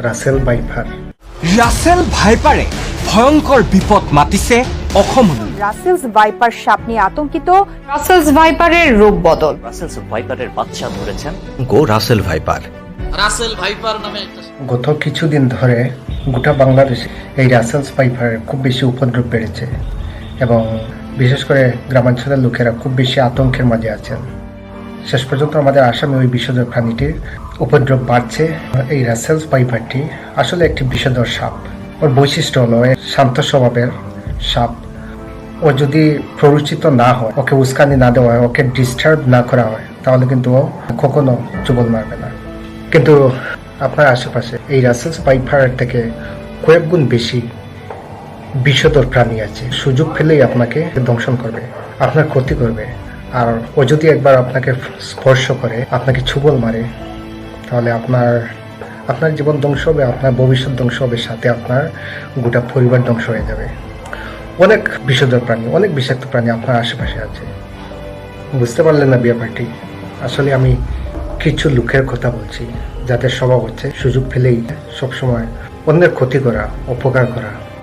Russell viper. Rasel ভাইপারে ভয়ঙ্কর বিপদ মাতিছে অসমলৈ। রাসেলস ভাইপার সাপ নিয়ে আতঙ্কিত। রাসেলস ভাইপারের রূপ বদল। রাসেলস ভাইপারের বাচ্চা ধরেছেন রাসেল ভাইপার। রাসেল ভাইপার নামে গত কিছুদিন ধরে গোটা বাংলাদেশে এই রাসেলস ভাইপারের খুব বেশি উপদ্রব বেড়েছে এবং বিশেষ করে গ্রামাঞ্চলের লোকেরা খুব বেশি আতঙ্কের মাঝে আছেন। শেষ পর্যন্ত আমাদের আসামে ওই বিষধর প্রাণীটির উপদ্রব বাড়ছে। এই রাসেলস ভাইপারটি আসলে একটি বিষধর সাপ। ওর বৈশিষ্ট্য হলো শান্ত স্বভাবের সাপ। ও যদি প্ররোচিত না হয়, ওকে উস্কানি না দেওয়া হয়, ওকে ডিস্টার্ব না করা হয়, তাহলে কিন্তু ও কখনো চুবল মারবে না। কিন্তু আপনার আশেপাশে এই রাসেলস ভাইপারের থেকে কয়েক গুণ বেশি বিষধর প্রাণী আছে। সুযোগ পেলেই আপনাকে দংশন করবে, আপনার ক্ষতি করবে। আর ও যদি একবার আপনাকে স্পর্শ করে, আপনাকে ছুবল মারে, তাহলে আপনার জীবন ধ্বংস হবে, আপনার ভবিষ্যৎ ধ্বংস হবে, সাথে আপনার গোটা পরিবার ধ্বংস হয়ে যাবে। অনেক বিষধর প্রাণী, অনেক বিষাক্ত প্রাণী আপনার আশেপাশে আছে। বুঝতে পারলেন না ব্যাপারটি? আসলে আমি কিছু লোকের কথা বলছি যাদের স্বভাব হচ্ছে সুযোগ পেলেই সবসময় অন্যের ক্ষতি করা, অপকার করা।